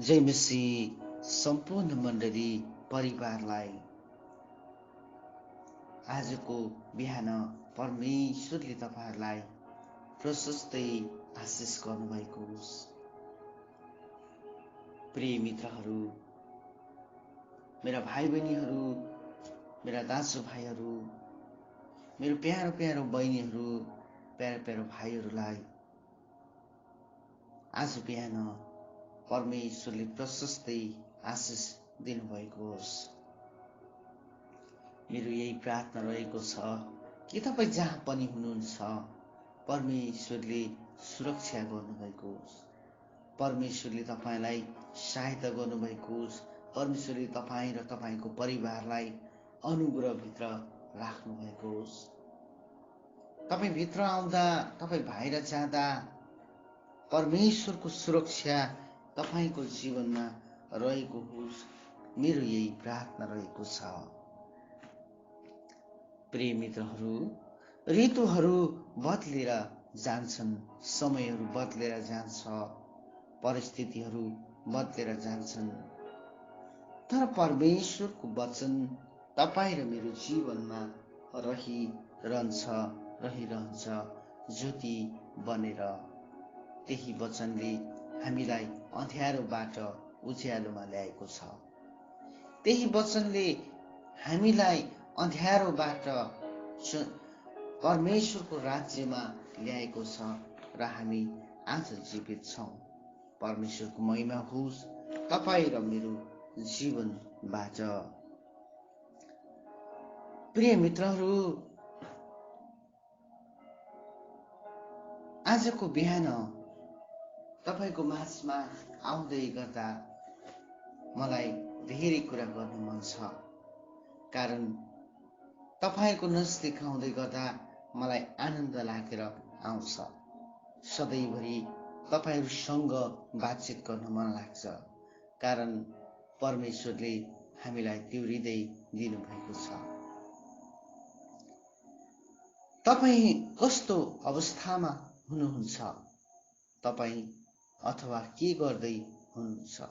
जय मसीह सम्पूर्ण मण्डली परिवारलाई आजको बिहान परमेश्वरले तपाईहरुलाई प्रशस्तै आशिष गर्नुभएको होस्। प्रिय मित्रहरू, मेरा भाइ बहिनीहरू, मेरा दाजु भाइहरू, मेरो प्यारो प्यारो बहिनीहरू, प्यारो प्यारो भाइहरूलाई आज बिहान परमेश्वरले प्रशस्तै आशिष दिनुभएको होस्। मेरो यही प्रार्थना रहेको छ कि तपाईँ जहाँ पनि हुनुहुन्छ परमेश्वरले सुरक्षा गर्नुभएको होस्, परमेश्वरले तपाईलाई सहायता गर्नुभएको होस्, परमेश्वरले तपाईँ र तपाईको परिवारलाई अनुग्रहभित्र राख्नुभएको होस्। तपाईँ भित्र आउँदा, तपाईँ बाहिर जाँदा परमेश्वरको सुरक्षा तपाईको जीवनमा रहेको होस्, मेरो यही प्रार्थना रहेको छ। प्रिय मित्रहरू, ऋतुहरू बदलेर जान्छन्, समयहरू बदलेर जान्छ, परिस्थितिहरू बदलेर जान्छन्, तर परमेश्वरको वचन तपाईँ र मेरो जीवनमा रहिरहन्छ ज्योति बनेर। त्यही वचनले हामीलाई अँध्यारोबाट उज्यालोमा ल्याएको छ। त्यही वचनले हामीलाई अँध्यारोबाट परमेश्वरको राज्यमा ल्याएको छ र हामी आज जीवित छौं। परमेश्वरको महिमा होस् तपाईँ र मेरो जीवनबाट। प्रिय मित्रहरू, आजको बिहान तपाईको माझमा आउँदै गर्दा मलाई धेरै कुरा गर्न मन छ, कारण तपाईको नजिक आउँदै गर्दा मलाई आनन्द लागेर आउँछ। सधैँभरि तपाईहरुसँग बातचित गर्न मन लाग्छ, कारण परमेश्वरले हामीलाई त्यो हृदय दिनुभएको छ। तपाईँ कस्तो अवस्थामा हुनुहुन्छ, तपाईँ अथवा के गर्दै हुनुहुन्छ?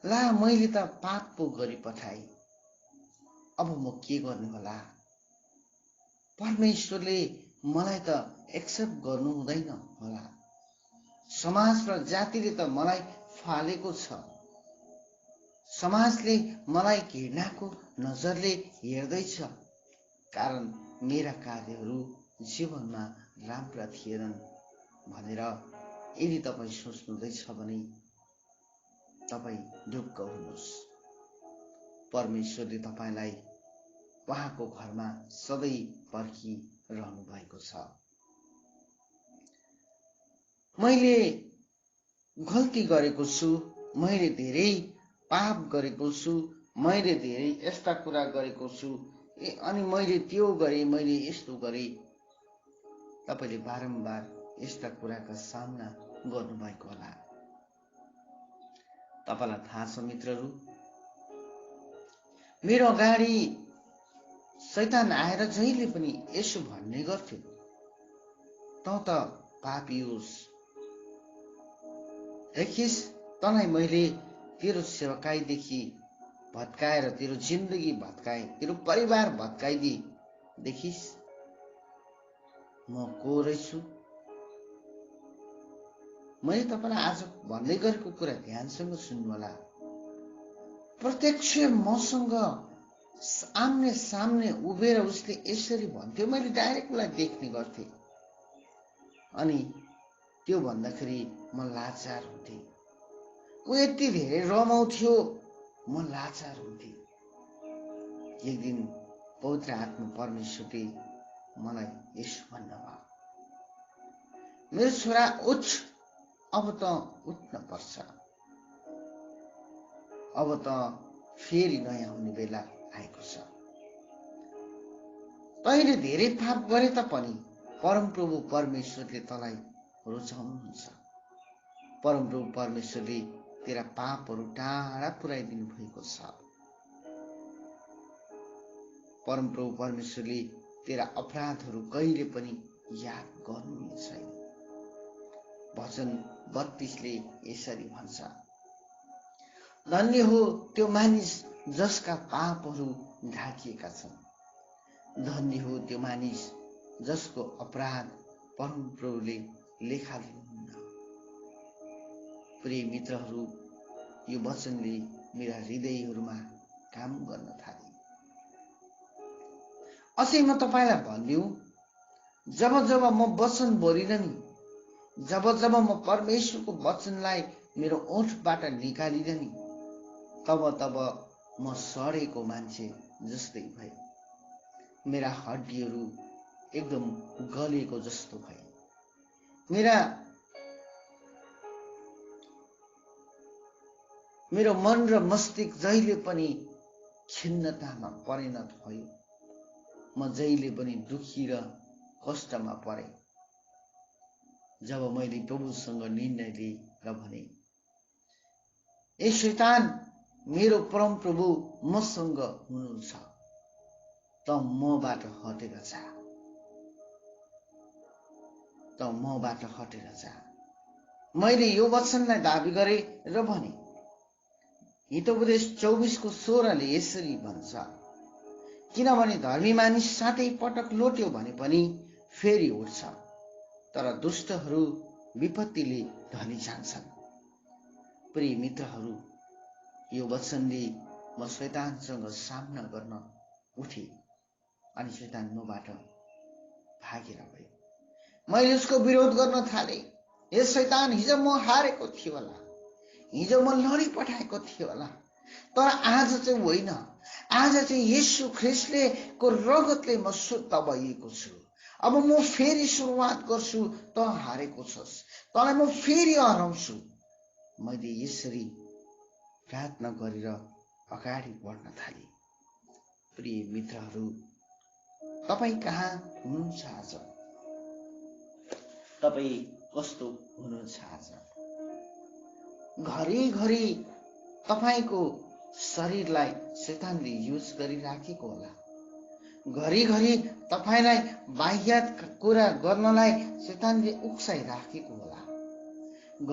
ला मैले त पाप पो गरी पठाएँ, अब म के गर्ने होला? परमेश्वरले मलाई त एक्सेप्ट गर्नु हुँदैन होला, समाज र जातिले त मलाई फालेको छ, समाजले मलाई घृणाको नजरले हेर्दैछ, कारण मेरा कार्यहरू जीवनमा राम्रा थिएनन् भनेर यदि तपाईँ सोच्नुहुँदैछ भने तपाईँ ढुक्क हुनुहोस्। परमेश्वरले तपाईलाई उहाँको घरमा सधैँ पर्खिरहनु भएको छ। मैले गल्ती गरेको छु, मैले धेरै पाप गरेको छु, मैले धेरै यस्ता कुरा गरेको छु, अनि मैले त्यो गरे, मैले यस्तो गरे। तपाईले बारम्बार यस्ता कुराका सामना गर्नुभएको होला। तपाईलाई थाहा छ मित्रहरू, मेरो अगाडि शैतान आएर जहिले पनि यसो भन्ने गर्थ्यो, तँ त पापी होस्, देखिस् तँलाई मैले तेरो सेवकाईदेखि भत्काएर तेरो जिन्दगी भत्काएँ, तेरो परिवार भत्काइदिए, देखिस् म को रहेछु। मैले तपाईलाई आज भन्दै गरेको कुरा ध्यानसँग सुन्नुहोला। प्रत्यक्ष मसँग आम्ने सामने उभिएर उसले यसरी भन्थ्यो, मैले डाइरेक्ट उसलाई देख्ने गर्थेँ, अनि त्यो भन्दाखेरि म लाचार हुन्थे। ऊ यति धेरै रमाउँथ्यो, म लाचार हुन्थे। एक दिन पवित्र आत्मा परमेश्वरले मलाई यसो भन्नुभयो, मेरो छोरा उठ, अब त उठ्न पर्छ, अब त फेरि नयाँ हुने बेला आएको छ। तैँले धेरै पाप गरे तापनि परमप्रभु परमेश्वरले तँलाई रुचाउनुहुन्छ। परमप्रभु परमेश्वरले तेरा पापहरू टाढा पुर्याइदिनु भएको छ। परमप्रभु परमेश्वरले तेरा अपराधहरू कहिले पनि याद गर्नुहुने छैन। वचन 32ले यसरी भन्छ, धन्य हो त्यो मानिस जसका पापहरू ढाकिएका छन्। धन्य हो त्यो मानिस जसको अपराध परमप्रभुले लेखा लिनुहुन्न। प्रिय मित्रहरू, यो वचनले मेरा हृदयहरूमा काम गर्न थाले। अझै म तपाईलाई भनिदिउँ, जब जब म वचन बोलिरहने, जब जब म परमेश्वरको वचनलाई मेरो ओठबाट निकालिरहने, तब तब म सडेको मान्छे जस्तै भए। मेरा हड्डीहरू एकदम गलेको जस्तो भए। मेरो मन र मस्तिष्क जहिले पनि खिन्नतामा परिणत भयो। म जहिले पनि दुखी र कष्टमा परे जब मैले प्रभुसँग निर्णय लिएँ र भने, ए शैतान, मेरो परम प्रभु मसँग हुनुहुन्छ, त मबाट हटेर जा। मैले यो वचनलाई दाबी गरे र भने। हितोपदेश 24:16 यसरी भन्छ, किनभने धर्मी मानिस 7 पटक लोट्यो भने पनि फेरि उठ्छ, तर दुष्टहरू विपत्तिले ढली जान्छन्। प्रिय मित्रहरू, यो वचनले म शैतानसँग सामना गर्न उठे अनि शैतान मबाट भागेर गयो। मैले उसको विरोध गर्न थाले। हे शैतान, हिजो म हारेको थियो होला, हिजो म लडी पठाएको थियो होला, तर आज चाहिँ होइन। आज चाहिँ येशू ख्रिस्टले को रगतले म शुद्ध भइएको छु। अब म फेरि सुरुवात गर्छु, त हारेको छस्, तँलाई म फेरि हराउँछु। मैले यसरी प्रार्थना गरेर अगाडि बढ्न थालेँ। प्रिय मित्रहरू, तपाईँ कहाँ हुनुहुन्छ आज? तपाईँ कस्तो हुनुहुन्छ आज? घरिघरि तपाईको शरीरलाई शैतानले युज गरिराखेको होला। घरिघरि तपाईलाई बाह्यात कुरा गर्नलाई शैतानले उक्साइराखेको होला।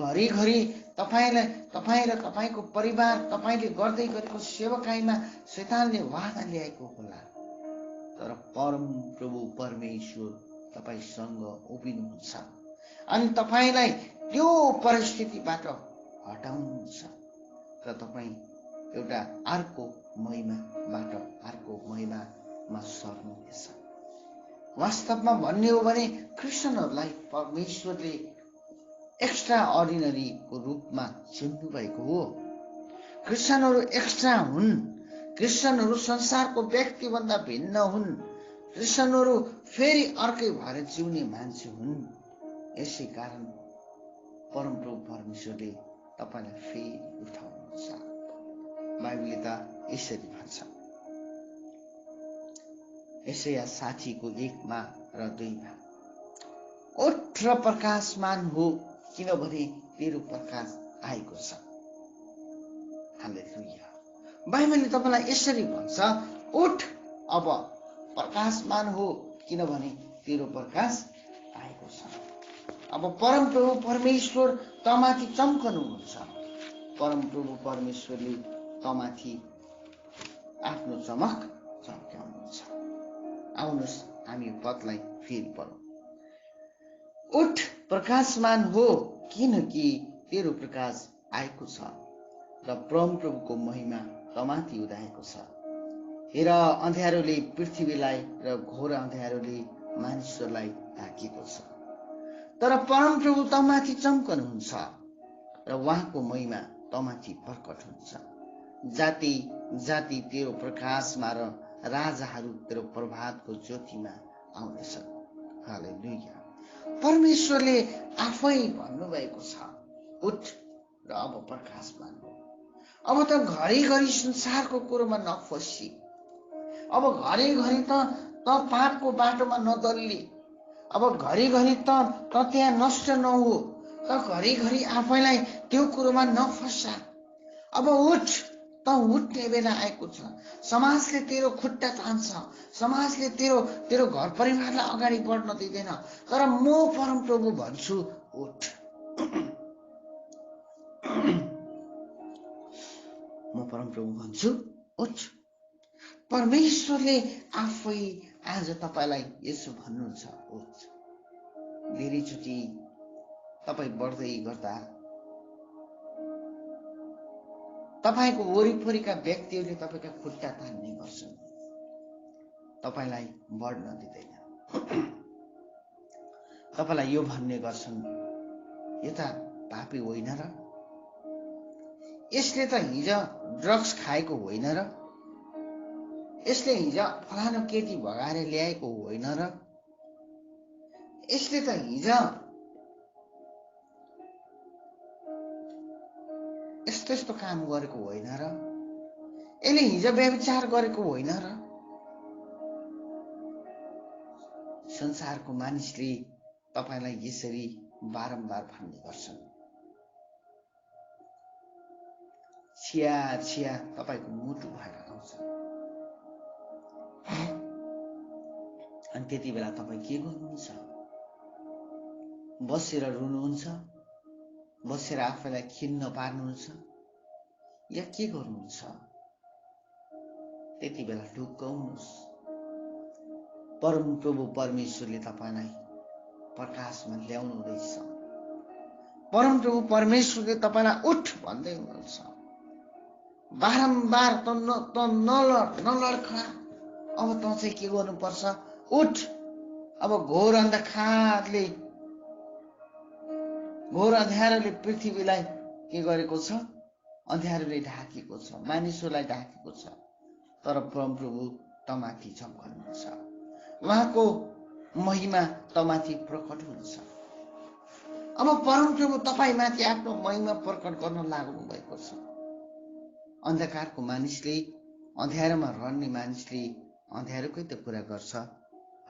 घरिघरि तपाईँ र तपाईको परिवार, तपाईले गर्दै गरेको सेवकाईमा शैतानले बाधा ल्याएको होला। तर परम प्रभु परमेश्वर तपाईसँग उभिनुहुन्छ अनि तपाईलाई त्यो परिस्थितिबाट हटाउनुहुन्छ र तपाईँ एउटा अर्को महिमाबाट अर्को महिमामा सर्नुहुनेछ। वास्तवमा भन्ने हो भने क्रिस्चियनहरूलाई परमेश्वरले एक्स्ट्रा अर्डिनरीको रूपमा चिन्नु भएको हो। क्रिस्चियनहरू एक्स्ट्रा हुन्। क्रिस्चियनहरू संसारको व्यक्तिभन्दा भिन्न हुन्। क्रिस्चियनहरू फेरि अर्कै भएर जिउने मान्छे हुन्। यसै कारण परमप्रभु परमेश्वरले तपाईलाई फेरि उठाउनुहुन्छ। बाइबलले त यसरी भन्छ, यशाया 60:1 र 2, उठ र प्रकाशमान हो, किनभने तेरो प्रकाश आएको छ। हालेलुया। बाइबलले तपाईलाई यसरी भन्छ, उठ अब प्रकाशमान हो, किनभने तेरो प्रकाश आएको छ। अब परमप्रभु परमेश्वर तमाथि चम्कनुहुन्छ। परमप्रभु परमेश्वरले तमाथि आफ्नो चमक चम्काउनुहुन्छ। आउनुहोस् हामी यो पदलाई फेरि पढौँ। उठ प्रकाशमान हो, किनकि तेरो प्रकाश आएको छ र परमप्रभुको महिमा तमाथि उदाएको छ। हेर, अँध्यारोले पृथ्वीलाई र घोर अँध्यारोले मानिसहरूलाई ढाकेको छ, तर परमप्रभु तमाथि चम्कनुहुन्छ र उहाँको महिमा तमाथि प्रकट हुन्छ। जाति जाति तेरो प्रकाशमा र राजाहरू तेरो प्रभातको ज्योतिमा आउनेछन्। हालेलुया। परमेश्वरले आफै भन्नुभएको छ, उठ र अब प्रकाशमान हो। अब त घरिघरि संसारको कुरोमा नफसी। अब घरिघरि त पापको बाटोमा नदल्ली। अब घरिघरि त त्यहाँ नष्ट नहो। त घरिघरि आफैलाई त्यो कुरोमा नफसा। अब उठ, त उठ्ने बेला आएको छ। समाजले तेरो खुट्टा तान्छ। समाजले तेरो घर परिवारलाई अगाडि बढ्न दिँदैन। तर म परमप्रभु भन्छु, उठ। म परमप्रभु भन्छु, उठ। परमेश्वरले आफै आज तपाईलाई यसो भन्नुहुन्छ, उठ। धेरैचोटि तपाईँ बढ्दै गर्दा तपाईको वरिपरिका व्यक्तिहरूले तपाईका खुट्टा तान्ने गर्छन्, तपाईलाई बढ्न दिँदैन। तपाईलाई यो भन्ने गर्छन्, यो त पापी होइन र, यसले त हिजो ड्रग्स खाएको होइन र, यसले हिजो फलानो केटी भगाएर ल्याएको होइन र, यसले त हिजो यस्तो यस्तो काम गरेको होइन र, यसले हिजो व्यभिचार गरेको होइन र। संसारको मानिसले तपाईलाई यसरी बारम्बार भन्ने गर्छन्। छिया छिया तपाईको मुटु भएर आउँछ। अनि त्यति बेला तपाईँ के गर्नुहुन्छ? बसेर रुनुहुन्छ, बसेर आफैलाई खिन्न पार्नुहुन्छ, या के गर्नुहुन्छ? त्यति बेला ढुक्काउनुहोस्। परमप्रभु परमेश्वरले तपाईलाई प्रकाशमा ल्याउनु हुँदैछ। परमप्रभु परमेश्वरले तपाईलाई उठ भन्दै हुनुहुन्छ। बारम्बार त नलड खा। अब त चाहिँ के गर्नुपर्छ? उठ। अब घोर अँध्यारोले पृथ्वीलाई के गरेको छ? अँध्यारोले ढाकेको छ, मानिसहरूलाई ढाकेको छ। तर परमप्रभु तमाथि झम्कनुहुन्छ, उहाँको महिमा तमाथि प्रकट हुन्छ। अब परमप्रभु तपाईमाथि आफ्नो महिमा प्रकट गर्न लाग्नु भएको छ। अन्धकारको मानिसले, अँध्यारोमा रहने मानिसले अँध्यारोकै त कुरा गर्छ,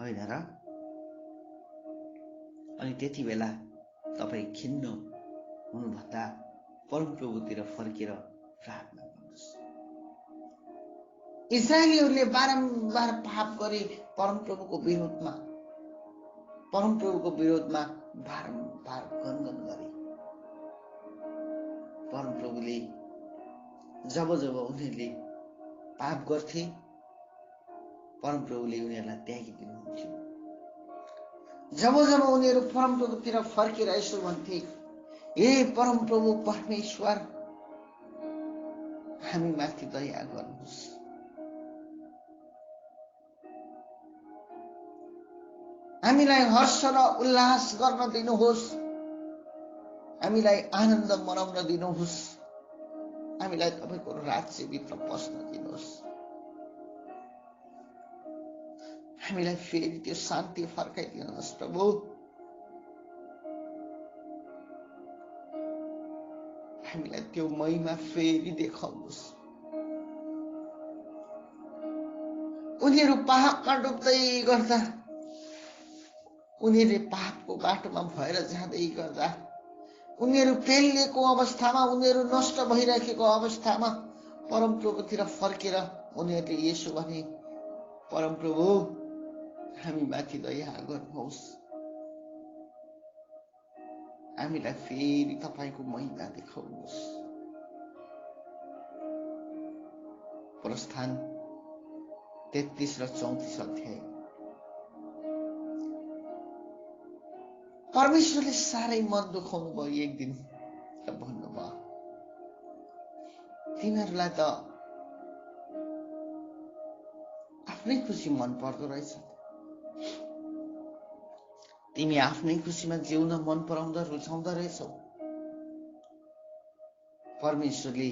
होइन र? अनि त्यति बेला तपाईँ खिन्न हुनुभन्दा परमप्रभुतिर फर्केर प्रार्थना गर्नुहोस्। इस्राएलीहरूले बारम्बार पाप गरे, परमप्रभुको विरोधमा बारम्बार गनगन गरे। परमप्रभुले जब उनीहरूले पाप गर्थे, परमप्रभुले उनीहरूलाई त्यागिदिनुहुन्थ्यो। जब उनीहरू परमप्रभुतिर फर्केर यसो भन्थे, हे परमप्रभु परमेश्वर, हामी माथि दया गर्नुहोस्, हामीलाई हर्ष र उल्लास गर्न दिनुहोस्, हामीलाई आनन्द मनाउन दिनुहोस्, हामीलाई तपाईको राज्यभित्र पस्न दिनुहोस्, हामीलाई फेरि त्यो शान्ति फर्काइदिनुहोस् प्रभु। हामीलाई त्यो महिमा फेरि देखाउनुहोस्। उनीहरू पापमा डुब्दै गर्दा, उनीहरूले पापको बाटोमा भएर जाँदै गर्दा, उनीहरू पेलिएको अवस्थामा, उनीहरू नष्ट भइरहेको अवस्थामा परमप्रभुतिर फर्केर उनीहरूले यसो भने, परमप्रभु हामी माथि दया गर्नुहोस्, हामीलाई फेरि तपाईको महिमा देखाउनुहोस्। प्रस्थान 33 र 34 अध्याय। परमेश्वरले साह्रै मन दुखाउनु भयो एक दिन र भन्नुभयो, तिमीहरूलाई त आफ्नै खुसी मन पर्दो रहेछ, तिमी आफ्नै खुसीमा जिउन मन पराउँदा रुचाउँदा रहेछौ। परमेश्वरले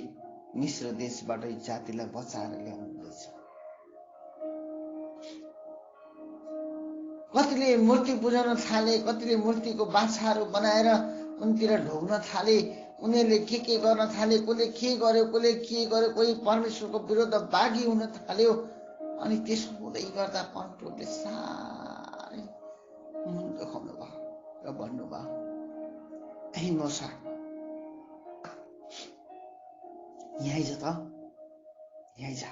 मिश्र देशबाट जातिलाई बचाएर ल्याउनुहुँदैछ। कतिले मूर्ति पूजाउन थाले, कतिले मूर्तिको बाछाहरू बनाएर उनतिर ढोग्न थाले, उनीहरूले के गर्न थाले, कसले के गर्यो, कोही परमेश्वरको विरुद्ध बागी हुन थाल्यो। अनि त्यसो हुँदै गर्दा परमप्रभुले साह्रै मन दुखाउनु भयो र भन्नुभयो, ए मूसा, यहाँ आइज त, यहाँ आइज।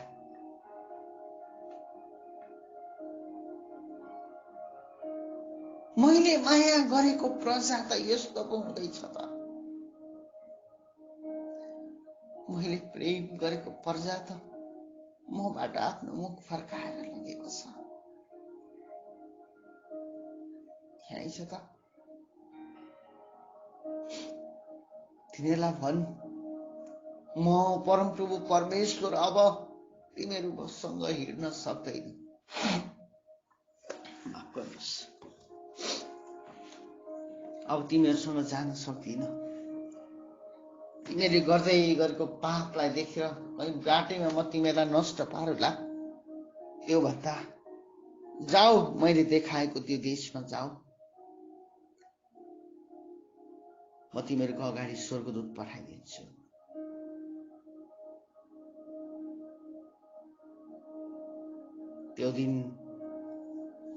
मैले माया गरेको प्रजा त यस्तो पो हुँदैछ त। मैले प्रेम गरेको प्रजा त मबाट आफ्नो मुख फर्काएर लगेको छ। यही छ त। तिनीहरूलाई भन्, म परमप्रभु परमेश्वर अब तिमीहरूसँग हिँड्न सक्दैन। माफ गर्नुहोस्, अब तिमीहरूसँग जान सक्दिन। तिमीहरूले गर्दै गरेको पापलाई देखेर कहीँ बाटैमा म तिमीहरूलाई नष्ट पारुला। त्यो भन्दा जाऊ, मैले देखाएको त्यो देशमा जाऊ। म तिमीहरूको अगाडि स्वर्गदूत पठाइदिन्छु। त्यो दिन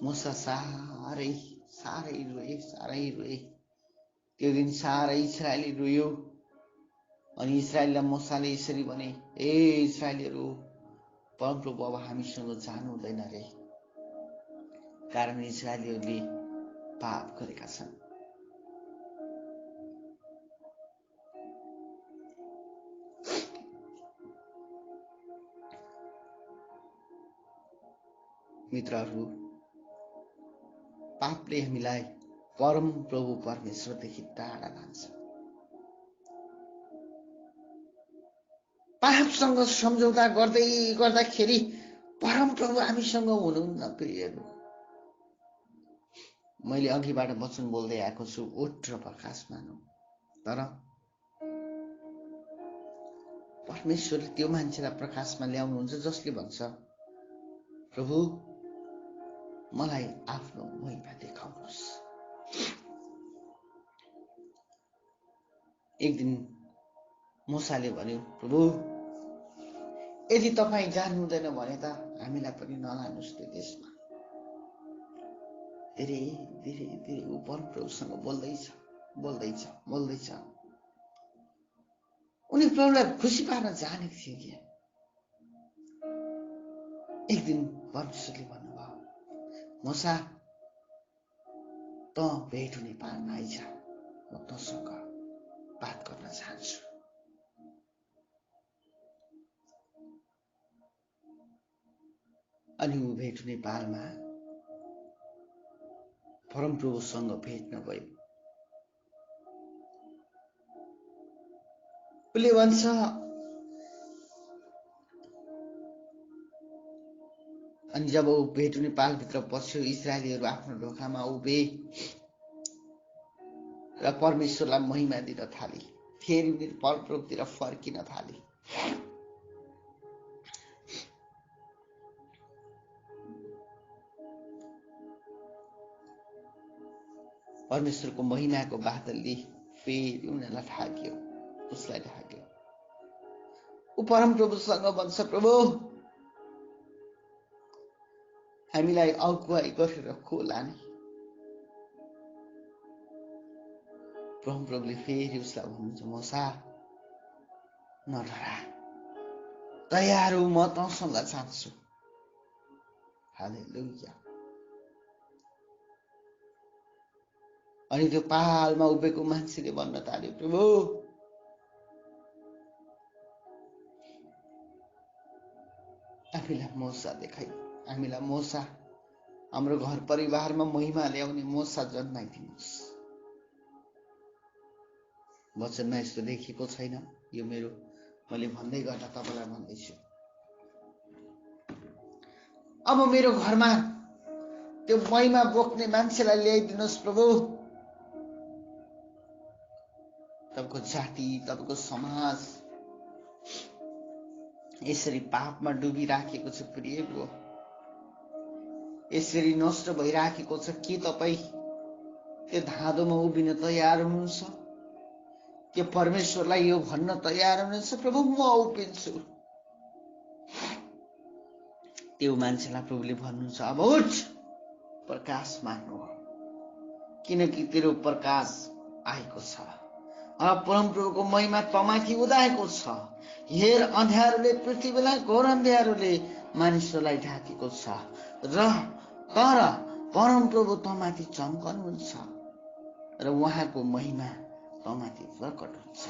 मूसा साह्रै रोए। त्यो दिन साह्रै इस्राएली रोयो। अनि इस्राएललाई मूसाले यसरी भने, ए इस्राएलीहरू, परमप्रभु अब हामीसँग जानु हुँदैन रे, कारण इस्राएलीहरूले पाप गरेका छन्। मित्रहरू, पापले हामीलाई परमप्रभु परमेश्वरदेखि टाढा लान्छ। पापसँग सम्झौता गर्दै गर्दाखेरि परमप्रभु हामीसँग हुनुहुन्न। प्रियहरू, मैले अघिबाट वचन बोल्दै आएको छु, ओठ र प्रकाश मानौ। तर परमेश्वरले त्यो मान्छेलाई प्रकाशमा ल्याउनुहुन्छ जसले भन्छ, प्रभु मलाई आफ्नो महिमा देखाउनुहोस्। एक दिन मूसाले भन्यो, प्रभु यदि तपाईँ जानु हुँदैन भने त हामीलाई पनि नलानुहोस् त्यो देशमा। धेरै ऊ परमप्रभुसँग बोल्दैछ। उनी प्रभुलाई खुसी पार्न चाहनेको थियो कि। एक दिन परमेश्वरले भन्नुभयो, मूसा त भेट हुने पारमा आइज, म तँसँग बात गर्न चाहन्छु। अनि ऊ भेट हुने पालमा परमप्रभुसँग भेट्न गयो। उसले भन्छ, अनि जब ऊ भेट हुने पालभित्र पस्यो, इस्राएलीहरू आफ्नो ढोकामा उभे र परमेश्वरलाई महिमा दिन थाले। फेरि उनीहरू परमप्रभुतिर फर्किन थाले। परमेश्वरको महिमाको बादलले फेरि उनीहरूलाई ढाक्यो, उसलाई ढाक्यो। ऊ परमप्रभुसँग भन्छ, प्रभु हामीलाई अगुवाई गरेर को लाने? परमप्रभुले फेरि उसलाई भन्नुहुन्छ, मूसा नडरा, तयार हो, म तँसँग जान्छु। हालेलुया। अनि त्यो पहाडमा उभिएको मान्छेले भन्न थाल्यो, प्रभु हामीलाई मूसा देखाइ, हामीलाई मूसा, हाम्रो घर परिवारमा महिमा ल्याउने मूसा जन्माइदिनुहोस्। वचनमा यस्तो लेखिएको छैन, यो मैले भन्दै गर्दा तपाईलाई भन्दैछु। अब मेरो घरमा त्यो महिमा बोक्ने मान्छेलाई ल्याइदिनुहोस् प्रभु। तपाईको जाति, तपाईको समाज यसरी पापमा डुबिराखेको छ प्रियको, यसरी नष्ट भइराखेको छ। के तपाईँ त्यो धाँधोमा उभिन तयार हुनुहुन्छ? के परमेश्वरलाई यो भन्न तयार हुनुहुन्छ, प्रभु म उभिन्छु? त्यो मान्छेलाई प्रभुले भन्नुहुन्छ, अब उठ, प्रकाश मान्नु, किनकि तेरो प्रकाश आएको छ। अब परमप्रभुको महिमा तमाथि उदाएको छ। हेर, अँध्यारोले पृथ्वीलाई, घोर अँध्यारोले मानिसहरूलाई ढाकेको छ, तर परमप्रभु तमाथि चम्कनुहुन्छ र उहाँको महिमा तमाथि प्रकट हुन्छ।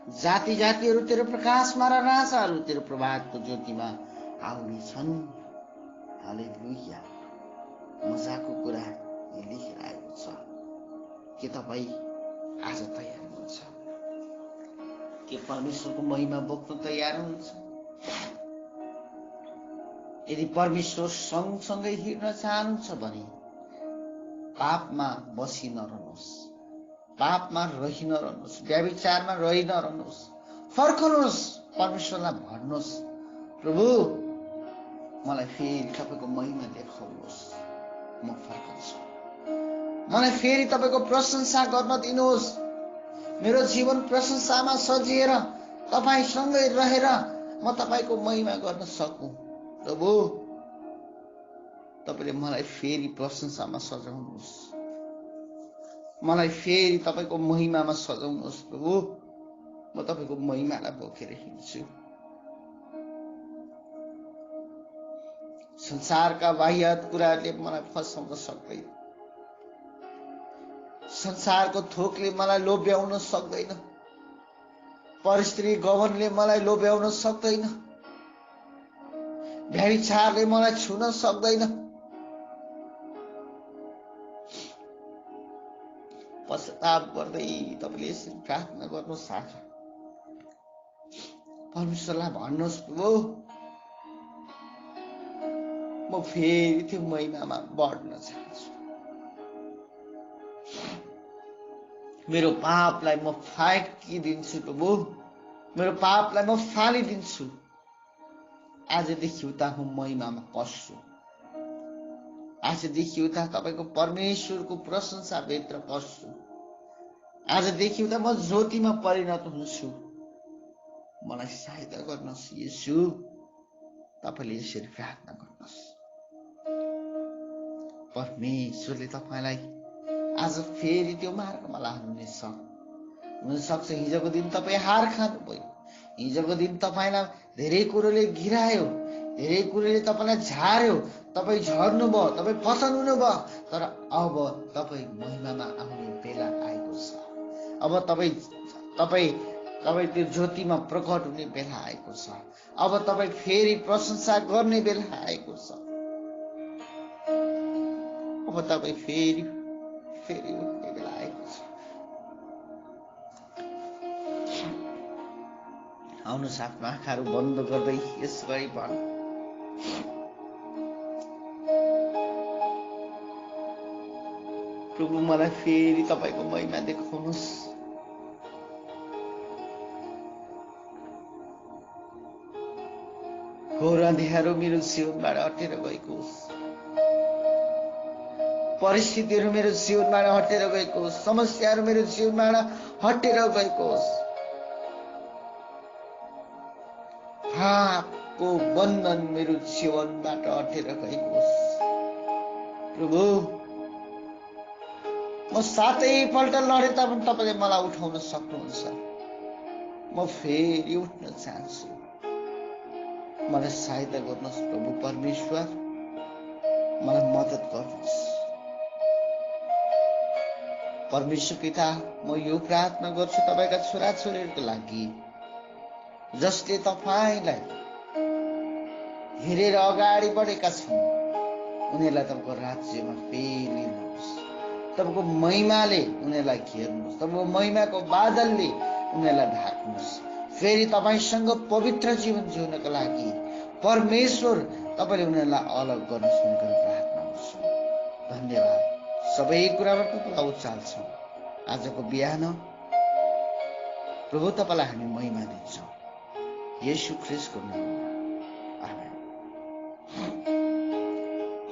जाति जातिहरू तेरो प्रकाशमा र राजाहरू तेरो प्रभातको ज्योतिमा आउने छन्। हालेलुया। मजाको कुरा यहाँ लेखेर आएको छ। के तपाईँ आज तयार हुनुहुन्छ? के परमेश्वरको महिमा बोक्न तयार हुनुहुन्छ? यदि परमेश्वर सँगसँगै हिँड्न चाहनुहुन्छ भने पापमा बसी नरहनुहोस्, पापमा रहि नरहनुहोस्, व्यभिचारमा रहि नरहनुहोस्। फर्कनुहोस्, परमेश्वरलाई भन्नुहोस्, प्रभु मलाई फेरि तपाईँको महिमा देखाउनुहोस्, म फर्कन्छु। मलाई फेरि तपाईँको प्रशंसा गर्न दिनुहोस्। मेरो जीवन प्रशंसामा सजिएर तपाईँसँगै रहेर म तपाईँको महिमा गर्न सकूँ। प्रभु तपाईँले मलाई फेरि प्रशंसामा सजाउनुहोस्, मलाई फेरि तपाईँको महिमामा सजाउनुहोस्। प्रभु म तपाईँको महिमालाई बोकेर हिँड्छु। संसारका बाह्यत कुराहरूले मलाई फसाउन सक्दैन। संसारको थोकले मलाई लोभ्याउन सक्दैन। परस्त्री गमनले मलाई लोभ्याउन सक्दैन। व्यभिचारले मलाई छुन सक्दैन। पश्चाताप गर्दै तपाईँले यसरी प्रार्थना गर्नुहोस्। आज परमेश्वरलाई भन्नुहोस्, प्रभु म फेरि त्यो महिमामा बढ्न चाहन्छु। मेरो पापलाई म फ्याँकिदिन्छु प्रभु, मेरो पापलाई म फालिदिन्छु। आजदेखि उता म महिमामा पस्छु। आजदेखि उता तपाईँको परमेश्वरको प्रशंसा भित्र पस्छु। आजदेखि उता म ज्योतिमा परिणत हुन्छु। मलाई सहायता गर्नुहोस् येशू। तपाईँले यसरी प्रार्थना गर्नुहोस्। परमेश्वरले तपाईँलाई आज फेरि त्यो मार्गमा लानुहुनेछ। हुनसक्छ हिजोको दिन तपाईँ हार खानुभयो, हिजोको दिन तपाईँलाई धेरै कुरोले घिरायो, धेरै कुरोले तपाईँलाई झार्यो, तपाईँ झर्नुभयो, तपाईँ पतन हुनुभयो। तर अब तपाईँ महिमामा आउने बेला आएको छ। अब तपाईँ त्यो ज्योतिमा प्रकट हुने बेला आएको छ। अब तपाईँ फेरि प्रशंसा गर्ने बेला आएको छ। अब तपाईँ फेरि उठ्ने बेला आएको छ। आउनुहोस्, आफ्नो आँखाहरू बन्द गर्दै यसरी भन्, प्रभु मलाई फेरि तपाईँको महिमा देखाउनुहोस्। घोर अँध्यारो मेरो जीवनबाट हटेर गएको होस्। परिस्थितिहरू मेरो जीवनबाट हटेर गएको होस्। समस्याहरू मेरो जीवनबाट हटेर गएको होस्। पापको बन्धन मेरो जीवनबाट हटेर गएको होस्। प्रभु म 7 पल्ट लडे तापनि तपाईँले मलाई उठाउन सक्नुहुन्छ। म फेरि उठ्न चाहन्छु। मलाई सहायता गर्नुहोस् प्रभु परमेश्वर, मलाई मद्दत गर्नुहोस्। परमेश्वर पिता, म यो प्रार्थना गर्छु तपाईँका छोराछोरीहरूको लागि जसले तपाईँलाई हेरेर अगाडि बढेका छन्। उनीहरूलाई तपाईँको राज्यमा फेरि लिनुहोस्। तपाईँको महिमाले उनीहरूलाई घेर्नुहोस्। तपाईँको महिमाको बादलले उनीहरूलाई ढाक्नुहोस्। फेरि तपाईँसँग पवित्र जीवन जिउनको लागि परमेश्वर तपाईँले उनीहरूलाई अलग गर्नुहोस् भनेर प्रार्थना गर्छु। धन्यवाद। सबै कुराबाट तपाईँलाई उचाल्छौँ। आजको बिहान प्रभु तपाईँलाई हामी महिमा दिन्छौँ येशू ख्रीष्टको नाममा, आमेन।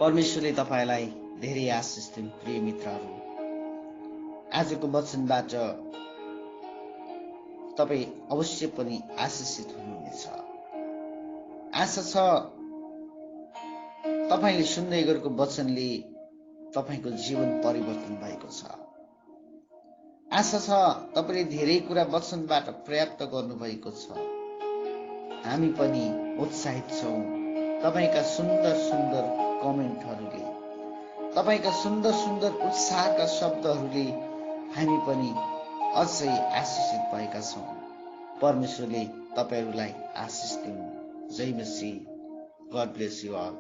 परमेश्वरले तपाईँलाई धेरै आशिष दिन्। प्रिय मित्रहरू, आजको वचनबाट तपाईँ अवश्य पनि आशिषित हुनुहुनेछ। आशा छ तपाईँले सुन्दै गरेको वचनले तपाईँको जीवन परिवर्तन भएको छ। आशा छ तपाईँले धेरै कुरा वचनबाट प्राप्त गर्नुभएको छ। हामी पनि उत्साहित छौँ तपाईँका सुन्दर सुन्दर कमेन्टहरूले, तपाईँका सुन्दर सुन्दर उत्साहका शब्दहरूले हामी पनि अझै आशिषित भएका छौँ। परमेश्वरले तपाईँहरूलाई आशिष दिउन्। जय मसीह। God bless you all.